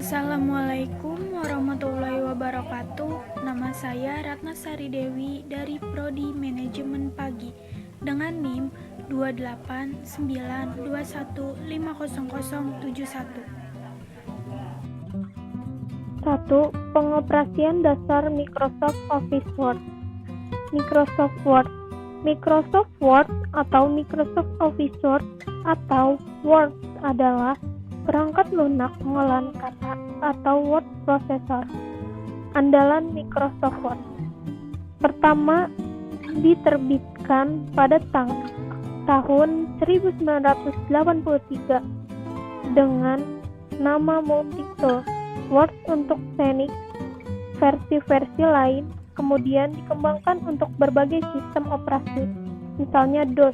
Assalamualaikum warahmatullahi wabarakatuh. Nama saya Ratna Sari Dewi dari Prodi Manajemen Pagi dengan NIM 28921500071. 1. Pengoperasian dasar Microsoft Office Word. Microsoft Word. Microsoft Word atau Microsoft Office Word atau Word adalah perangkat lunak pengolahan kata atau word processor. Andalan Microsoft Word. Pertama, diterbitkan pada tahun 1983 dengan nama multi-tool Word untuk Xenix. Versi-versi lain kemudian dikembangkan untuk berbagai sistem operasi, misalnya DOS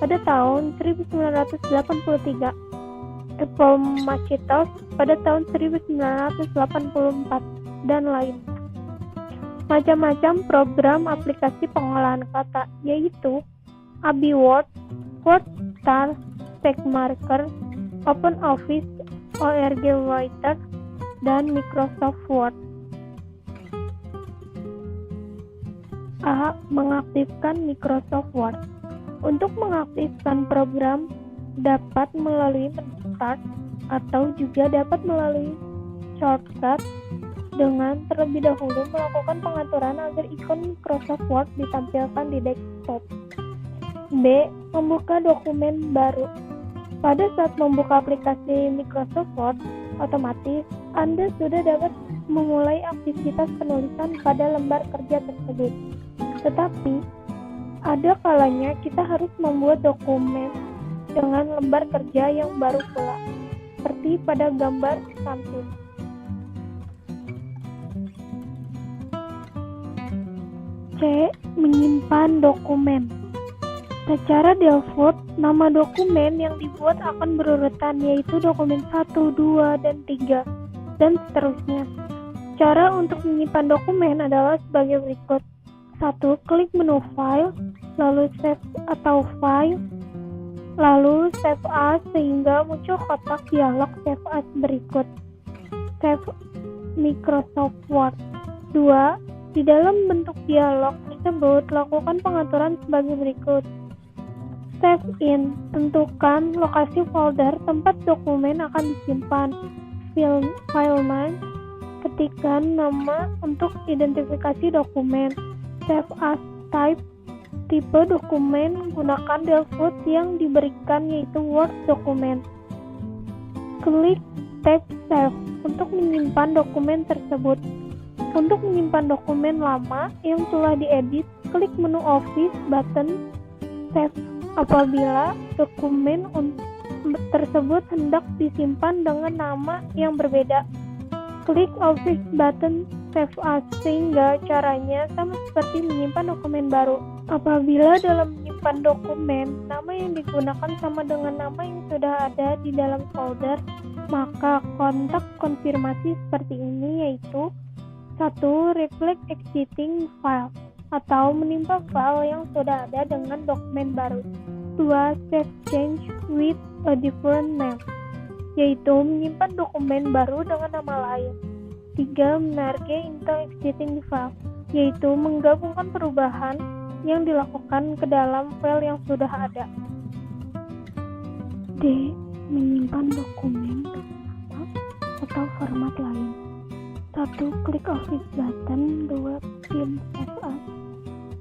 pada tahun 1983, Apple Macintosh pada tahun 1984, dan lainnya. Macam-macam program aplikasi pengolahan kata, yaitu AB Word, WordStar, StackMarker, OpenOffice, ORG Writer, dan Microsoft Word. A. Mengaktifkan Microsoft Word. Untuk mengaktifkan program dapat melalui menu Start atau juga dapat melalui shortcut dengan terlebih dahulu melakukan pengaturan agar ikon Microsoft Word ditampilkan di desktop. B. Membuka dokumen baru. Pada saat membuka aplikasi Microsoft Word, otomatis Anda sudah dapat memulai aktivitas penulisan pada lembar kerja tersebut. Tetapi, ada kalanya kita harus membuat dokumen dengan lembar kerja yang baru pula, seperti pada gambar di samping. C. Menyimpan dokumen. Secara default, nama dokumen yang dibuat akan berurutan, yaitu dokumen 1, 2, dan 3, dan seterusnya. Cara untuk menyimpan dokumen adalah sebagai berikut. 1. Klik menu File, lalu Save atau File, lalu Save As sehingga muncul kotak dialog Save As berikut. Save Microsoft Word. 2. Di dalam bentuk dialog tersebut, lakukan pengaturan sebagai berikut. Save In, tentukan lokasi folder tempat dokumen akan disimpan. File name, ketikkan nama untuk identifikasi dokumen. Save As Type, tipe dokumen gunakan default yang diberikan yaitu Word dokumen. Klik tab Save untuk menyimpan dokumen tersebut. Untuk menyimpan dokumen lama yang telah diedit, klik menu Office button Save apabila dokumen tersebut hendak disimpan dengan nama yang berbeda. Klik Office button Save As sehingga caranya sama seperti menyimpan dokumen baru. Apabila dalam menyimpan dokumen, nama yang digunakan sama dengan nama yang sudah ada di dalam folder, maka kontak konfirmasi seperti ini yaitu 1. Reflect existing file atau menimpa file yang sudah ada dengan dokumen baru. 2. Save change with a different name, yaitu menyimpan dokumen baru dengan nama lain. 3. Merge into existing file, yaitu menggabungkan perubahan yang dilakukan ke dalam file yang sudah ada. D. Menyimpan dokumen dengan nama atau format lain. 1. Klik Office button. 2. Pilih Save As.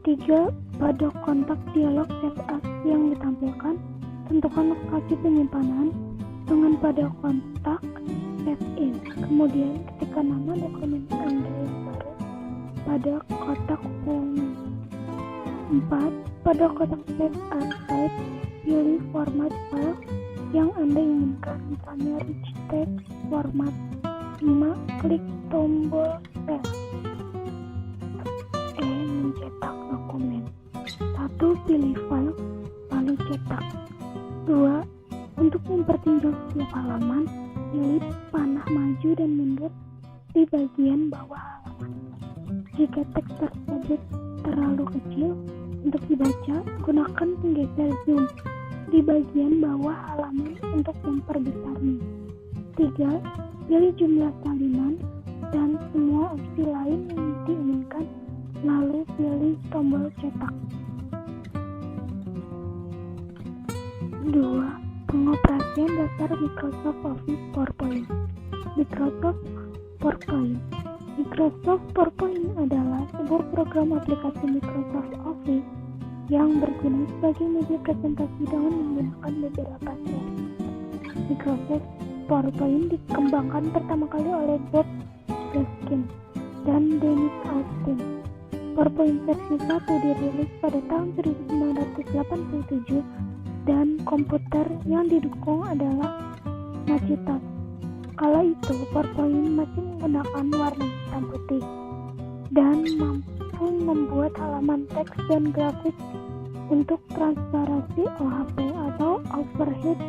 3. Pada kontak dialog Save As yang ditampilkan, tentukan lokasi penyimpanan dengan pada kontak Save In. Kemudian ketikkan nama dokumen Anda yang baru pada kotak umum. 4. Pada kotak Save As Type, pilih format file yang Anda inginkan, misalnya rich text format. 5. Klik tombol Save. E. Mencetak dokumen. 1. Pilih file, lalu cetak. 2. Untuk mempertinggal setiap halaman, pilih panah maju dan mundur di bagian bawah halaman. Jika teks tersebut terlalu kecil untuk dibaca, gunakan penggeser zoom di bagian bawah halaman untuk memperbesarnya. 3. pilih jumlah salinan dan semua opsi lain yang diinginkan, lalu pilih tombol cetak. 2. Pengoperasian dasar Microsoft Office PowerPoint. Microsoft PowerPoint. Microsoft PowerPoint adalah sebuah program aplikasi Microsoft Office yang berguna sebagai media presentasi dengan menggunakan beberapa slide. Microsoft PowerPoint dikembangkan pertama kali oleh Bob Gaskin dan Dennis Austin. PowerPoint versi 1 dirilis pada tahun 1987 dan komputer yang didukung adalah Macintosh. Kala itu, PowerPoint masih menggunakan warna hitam putih dan mampu membuat halaman teks dan grafik untuk transparansi OHP atau overhead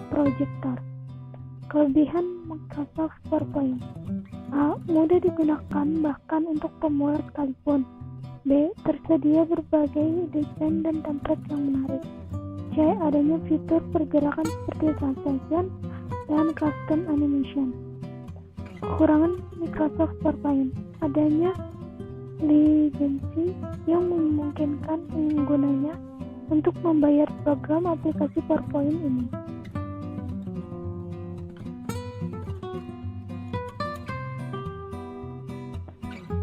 projector. Kelebihan Microsoft PowerPoint: A. Mudah digunakan bahkan untuk pemula sekalipun. B. Tersedia berbagai desain dan template yang menarik. C. Adanya fitur pergerakan seperti translation dan custom animation. Kekurangan Microsoft PowerPoint: adanya lisensi yang memungkinkan penggunanya untuk membayar program aplikasi PowerPoint ini.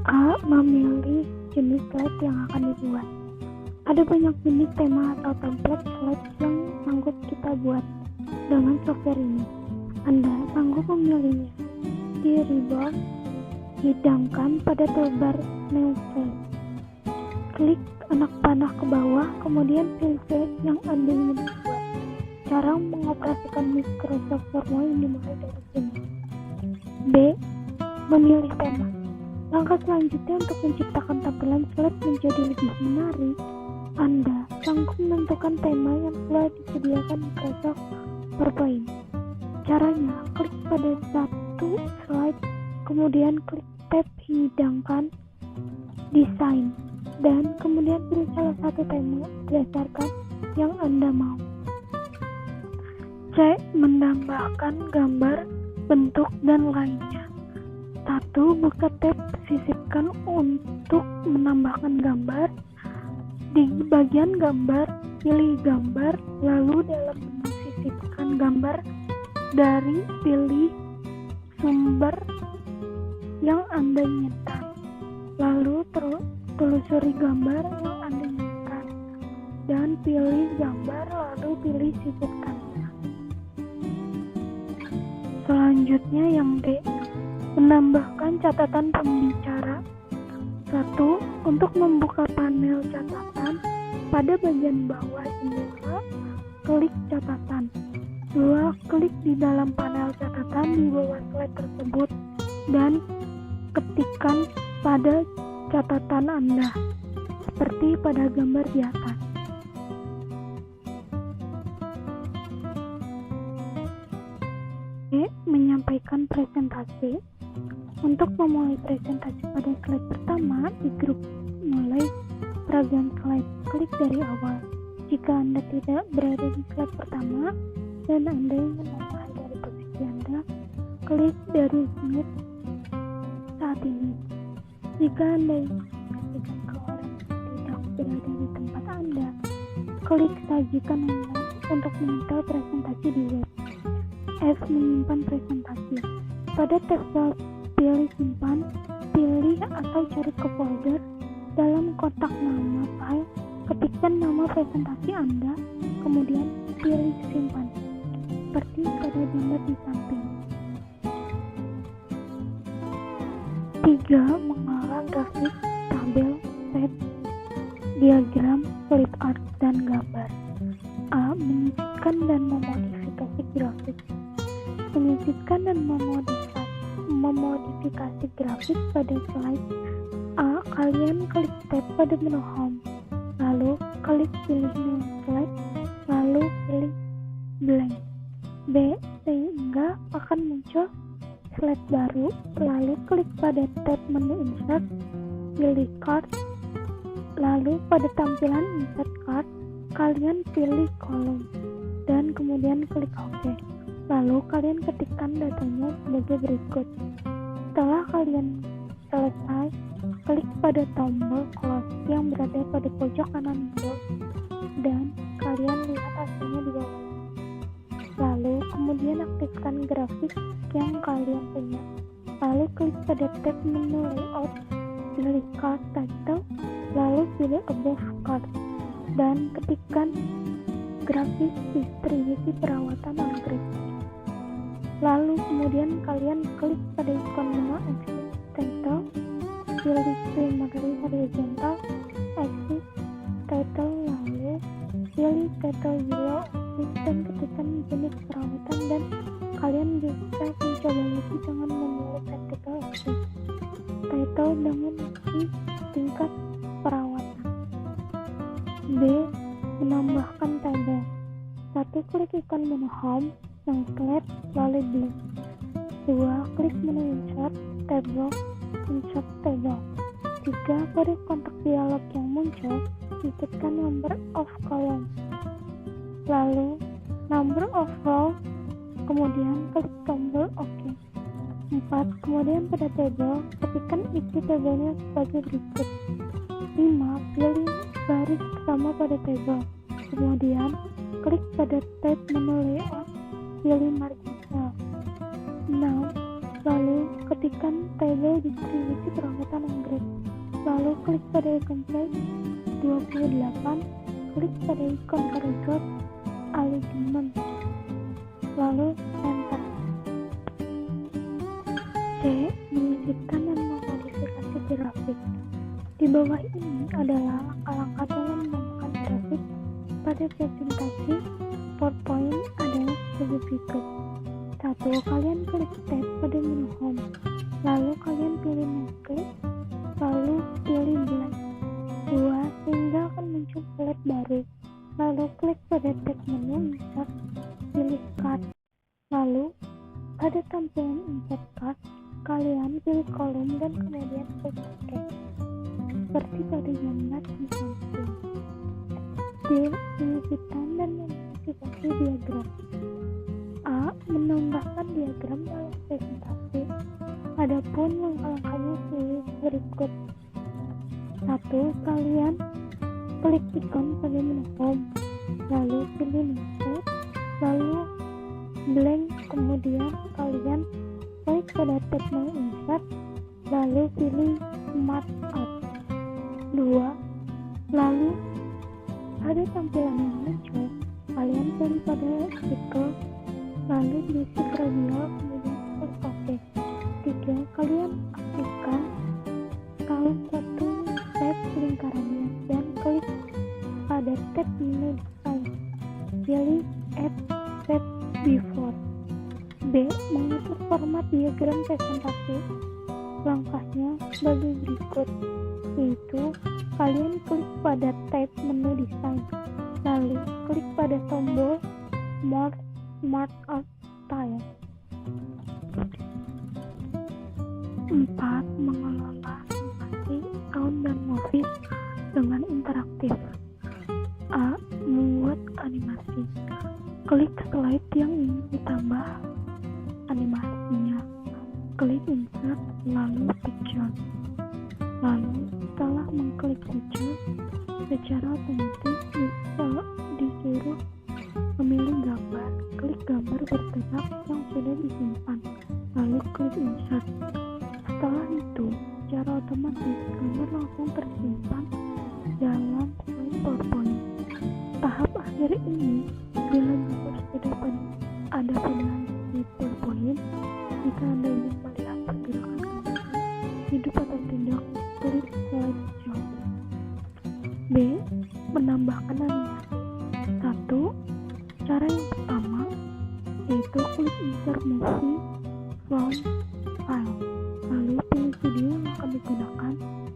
A. Memilih jenis slide yang akan dibuat. Ada banyak jenis tema atau template slide yang sanggup kita buat dengan software ini. Anda sanggup memilihnya. Di ribbon, hidangkan pada toolbar New Slide. Klik anak panah ke bawah, kemudian pilih slide yang Anda ingin buat. Cara mengoperasikan Microsoft PowerPoint dimulai dari sini. B. Memilih tema. Langkah selanjutnya untuk menciptakan tampilan slide menjadi lebih menarik, Anda sanggup menentukan tema yang telah disediakan Microsoft PowerPoint. Caranya, klik pada satu slide, kemudian klik tab hidangkan desain, dan kemudian pilih salah satu tema berdasarkan yang Anda mau. C. Menambahkan gambar, bentuk, dan lainnya. 1. Buka tab sisipkan untuk menambahkan gambar. Di bagian gambar, pilih gambar, lalu dalam menu sisipkan gambar dari pilih sumber yang Anda inginkan. Lalu telusuri gambar yang Anda inginkan dan pilih gambar, lalu pilih sisipkan. Selanjutnya yang D. Menambahkan catatan pembicara. 1. Untuk membuka panel catatan, pada bagian bawah jendela, klik catatan. 2. Klik di dalam panel catatan di bawah slide tersebut dan ketikkan pada catatan Anda, seperti pada gambar di atas. E. Menyampaikan presentasi. Untuk memulai presentasi pada slide pertama, di grup mulai peragaan slide, klik dari awal. Jika Anda tidak berada di slide pertama dan Anda ingin memulai dari posisi Anda, klik dari Smith saat ini. Jika Anda ingin menyaksikan ke orang yang tidak berada di tempat Anda, klik sajikan online untuk menyetel presentasi di web. F. Menyimpan presentasi. Pada tab pilih simpan, pilih atau cari ke folder. Dalam kotak nama file, ketikkan nama presentasi Anda, kemudian pilih simpan, seperti pada gambar di samping. 3. Mengolah grafik, tabel, set, diagram, flip art, dan gambar. A. Menyisipkan dan memodifikasi grafik. Menyisipkan dan memodifikasi grafik pada slide. A. Kalian klik tab pada menu home, lalu klik pilih new slide, lalu pilih blank. B. Sehingga akan muncul slide baru, lalu klik pada tab menu insert, pilih card, lalu pada tampilan insert card, kalian pilih kolom, dan kemudian klik OK. Lalu kalian ketikkan datanya sebagai berikut. Setelah kalian selesai, klik pada tombol close yang berada pada pojok kanan window dan kalian lihat hasilnya di bawah. Lalu kemudian aktifkan grafik yang kalian punya. Lalu klik pada tab menu layout, pilih card title, lalu pilih above card dan ketikkan grafis distribusi perawatan anggrek. Lalu kemudian kalian klik pada ikon menu axis title, pilih primary horizontal axis title, lalu pilih title below axis dan ketikkan jenis perawatan dan kalian bisa mencoba lagi dengan memilih vertical axis title dengan tingkat perawatan. B. Menambahkan tabel. 1. Klik ikon menu home yang flat lalu blank. 2. Klik menu insert table, insert table. 3. Pada kontak dialog yang muncul, ketikkan number of columns, lalu number of rows, kemudian klik tombol OK. 4. Kemudian pada table, ketikkan isi tabelnya sebagai berikut. 5. Pilih baris pertama pada table, kemudian klik pada tab menu layout, pilih margin cell. 6. Lalu ketikkan table distribusi perawatan anggrek, lalu klik pada ikon play. 28. Klik pada ikon paragraph alignment, lalu enter. C. Menyisipkan dan memodifikasi grafik. Di bawah ini adalah langkah-langkah dalam menambahkan grafik pada presentasi PowerPoint adalah sebagai berikut. 1. Kalian klik tab pada menu home, lalu kalian pilih next click, lalu pilih blank. 2. Sehingga akan muncul slide baru, lalu klik pada tab menu insert, pilih card, lalu pada tampilan insert card kalian pilih kolom dan kemudian klik OK seperti pada gambar di samping. D. Menyisipkan dan memodifikasi diagram. A. Menambahkan diagram dalam presentasi. Adapun langkah-langkahnya pilih berikut. 1. Kalian klik ikon pada menu home, lalu pilih next, lalu blank, kemudian kalian klik pada tab menu insert, lalu pilih mark up. 2. Lalu pada tampilan yang muncul, kalian pilih pada artikel, lalu diisi radial, kemudian klik OK. 3. Kalian aktifkan salah satu tab lingkarannya dan klik pada tab menu design, pilih add tab before. B. Mengatur format diagram presentasi. Langkahnya sebagai berikut, yaitu kalian klik pada tab menu design, lalu klik pada tombol more smart art style. 4. Mengelola animasi sound dan movies dengan interaktif. A. Membuat animasi. Klik slide yang ingin ditambah animasinya, klik insert, lalu picture. Lalu setelah mengklik picture, secara otomatis disuruh memilih gambar. Klik gambar bergerak yang sudah disimpan, lalu klik insert. Setelah itu, secara otomatis gambar langsung tersimpan dalam slide PowerPoint. Tahap akhir ini bila gambar sudah ada pada slide PowerPoint, jika Anda ingin melihat pergerakan gambar hidup atau tidak, klik slide show. B. Menambahkan animasi. 1. Cara yang pertama yaitu klik insert movie from file, lalu pilih video yang akan digunakan,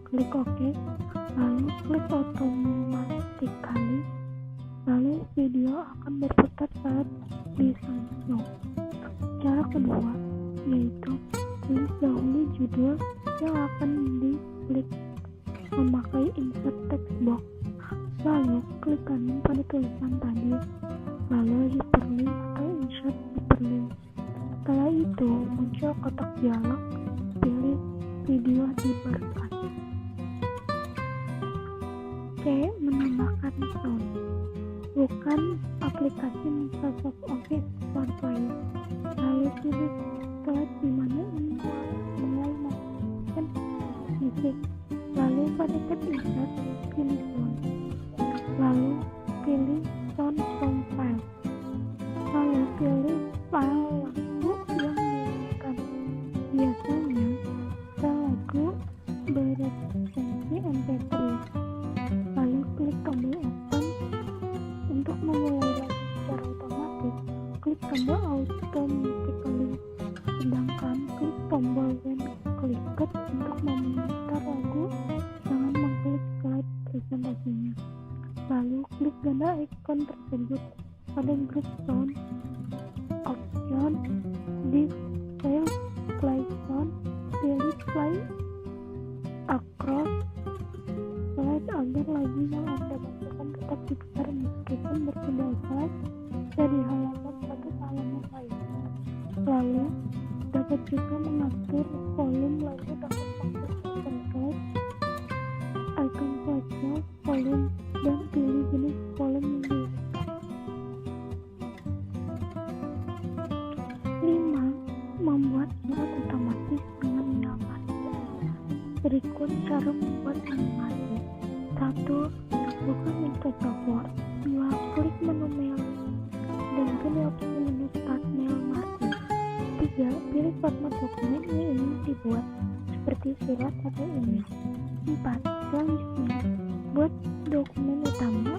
klik OK, lalu klik automatically, lalu video akan berputar saat di slide show. Cara kedua yaitu tulis dahulu judul yang akan diklik memakai insert text box, lalu klik kanan pada tulisan tadi, lalu hyperlink atau insert hyperlink link. Setelah itu muncul kotak dialog, pilih video di berkas. C. Menambahkan sound. Bukan aplikasi Microsoft Office PowerPoint. Lalu pilih slide di mana ingin mulai masukkan musik. Lalu pada tab insert pilih sound. Lalu pilih sound from file. Lalu pilih file lagu yang diinginkan. Biasanya lagu berefleksi MP3. Lalu klik tombol open. Untuk memulai lagu secara otomatis, klik tombol automatically. Sedangkan klik tombol when clicked untuk memutar lagu dengan mengklik slide presentasinya. Lalu klik ganda ikon tersebut pada grup sound option di file play sound, pilih play across slide agar lagu yang Anda masukkan tetap diputar meskipun berpindah slide dari halaman satu ke halaman lain. Lalu dapat juga mengatur volume lagu dengan mengklik slide icon saja volume dan pilih jenis volume yang diinginkan. 5. Membuat surat otomatis dengan nyaman. Berikut cara membuat animasi. 1. Buka Microsoft Word. 2. Klik menu mail dan pilih opsi menu start mail markup. 3. Pilih format dokumen yang ingin dibuat seperti surat atau email. 4. Selanjutnya, buat dokumen utama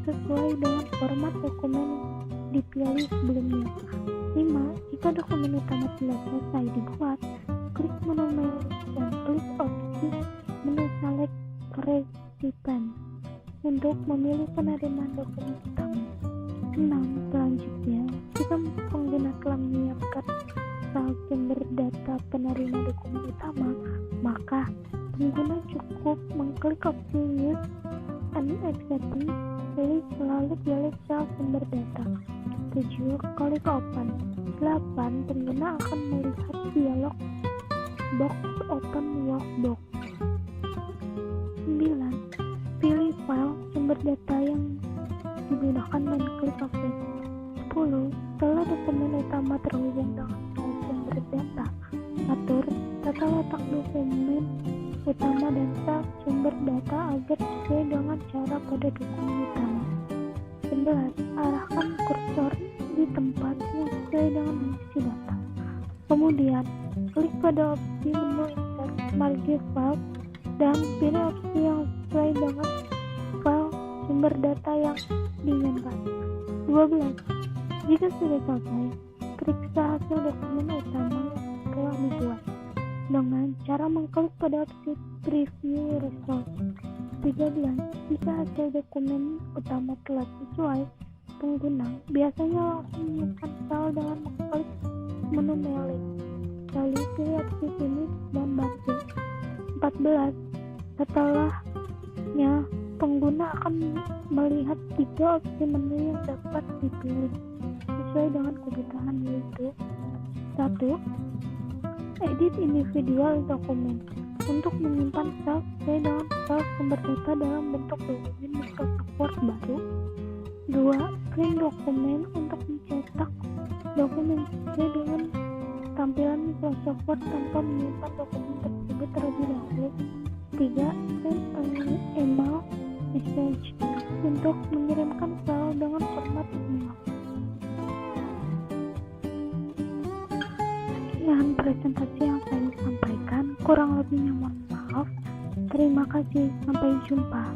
sesuai dengan format dokumen dipilih sebelumnya. 5. Jika dokumen utama telah selesai dibuat, klik menu mail dan klik opsi menu select recipient untuk memilih penerimaan dokumen utama. 6. Selanjutnya, jika pengguna telah menyiapkan file sumber data penerima dokumen utama, maka pengguna cukup mengklik opsi use and acceptance, lalu pilih file sumber data. 7. Klik open. 8. Pengguna akan melihat dialog box open workbox. 9. Pilih file sumber data yang digunakan dan klik OK. 10. Setelah dokumen utama terhubung dengan file sumber data, atur tata letak dokumen utama dan file sumber data agar sesuai dengan cara pada dokumen utama. 11. Arahkan kursor di tempat yang sesuai dengan isi data. Kemudian, klik pada opsi menu insert marquee file dan pilih opsi yang sesuai dengan file sumber data yang diinginkan. 12. Jika sudah selesai, periksa hasil dokumen utama yang telah dibuat dengan cara mengklik pada opsi preview result. 13. Jika hasil dokumen utama telah sesuai, pengguna biasanya langsung menyimpan file dengan mengklik menu mailing, lalu pilih opsi finish dan bantu. 14. Setelahnya, pengguna akan melihat 3 opsi menu yang dapat dipilih sesuai dengan kebutuhan, yaitu 1. Edit individual dokumen untuk menyimpan file sesuai dengan file sumber data dalam bentuk dokumen Microsoft Word baru. 2. Print dokumen untuk mencetak dokumen sesuai dengan tampilan Microsoft Word tanpa menyimpan dokumen tersebut terlebih dahulu. 3. Send an email message untuk mengirimkan file dengan format email. Sekian presentasi yang saya sampaikan, kurang lebihnya mohon maaf. Terima kasih, sampai jumpa.